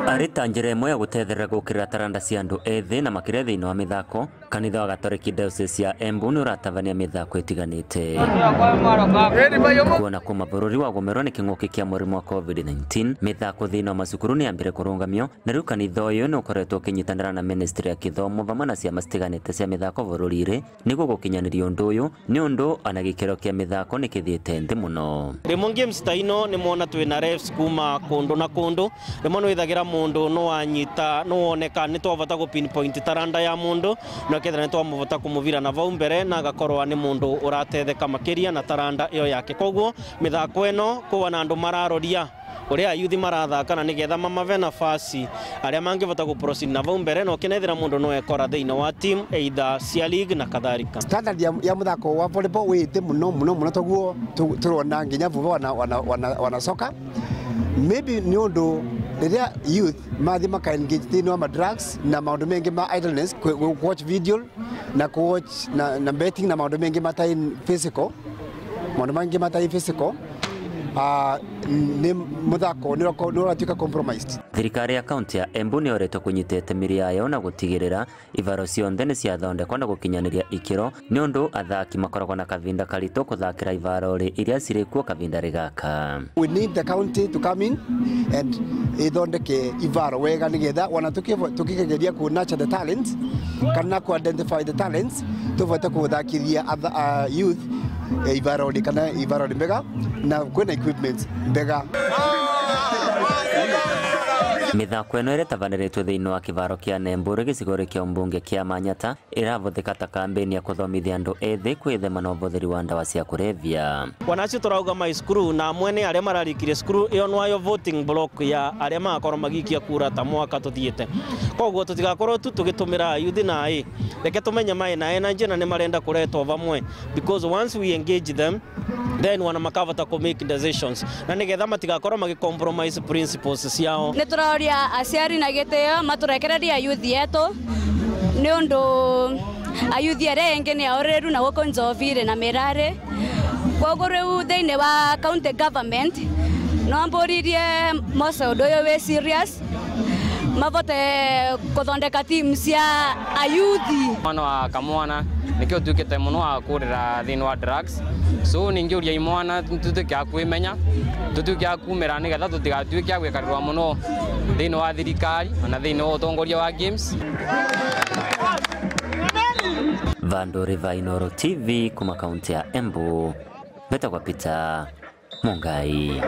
Arita njira imwe ya gutethera gukira taranda cia andu ethi na makire thiini wa mithako, kanitha wa Gatoreki Diocese ya Embu ni uratavania mithako itiganite. Kuona kuma bururi wa gumerwa ni king'uki kia murimu wa COVID-19, mithako thiini wa macukuru ni ambire kurungamio, na riu kanitha uyu ni ukoretwo ukinyitanira na ministry ya kithomo vamwe na ciama citiganite cia mithako bururi-ri niguo gukinyaniria undu uyu ni undu ana gikiro kia mithako ni kithiite nthi muno. Rimwe games ta ino ni mwona twina refs kuma kundu na kundu, rimwe no ithagira mundu no anyita no oneka ni twavota ku pinpoint taranda ya mundu no kethira ni twamuvota kumuvira na vau mbere na agakorwa ni mundu uratetheka makiria na taranda iyo yake. Koguo mithako ino kuwa na andu mararoria uria yuthi marathaka na nigetha mamave nafasi aria mangivota ku proceed na vau mbere no kinethira mundu no ekora thiini wa team either cia league na kadhalika. Standard ya muthako wa volleyball wite muno toguo turona nginya vuva wana soka maybe ni undu riria youth mathi maka engage thiini wa drugs na maundu mengi ma idleness, watch video na watch na betting na maundu mengi matai physical, maundu mengi matai physical, ni muthako ni uratuika compromised. Thirikari ya kaunti ya Embu ni oretwo kunyitete miri yayo na gutigirira ivaro cionthe ni ciathondekwa na gukinyaniria ikiro ni undu athaki makoragwo na kavinda karito kuthakira ivarori iria cirikuo kavinda rigaka. We need the county to come in and ithondeke ivaro wega nigetha wana tukigeria ku nurture the talents kana ku identify the talents tuvate kuthakiria youth ivarori kana ivarori mbega na kwena equipment mbega. Mithako ino iretavaniritwe thiini wa kivaro kia Nembure gicigori kia umbunge kia Manyata iravuthika ta kambeni ya kuthomithia andu ethi kwithema na uvuthiri wa ndawa cia kurevya. Wanacio turauga my school na mwene aria mararikire school iyo nwayo voting block ya aria magakorwo magikia kura ta mwaka tuthiete. Koguo tutigakorwo tu tugitumira yuthi na reke tumenye mai na energy na ni marenda kuretwo vamwe, because once we engage them then wana makavata ku make decisions na nigetha matigakorwo magi compromise principles ciao. Ni turaoria aciari na gitio maturekereria youth yetu ni undu ayuthi aria engi ni aoreru na guko njovire na mirare. Koguo riu thiini wa county government no mburirie maundu uyu we serious mavote kuthondeka team cia ayuthi. Mwana wa kamwana nikio tukite muno wa kurira thiini wa drugs, so ningiuria imwana tutukia kwimenya tutukia kumira nigetha tutigatuikia gwikarirwa muno thiini wa thirikari na thiini wa utongoria wa games. Vanduri Vainoro TV kuma kaunti ya Embu, Betagwa Peter Mungai.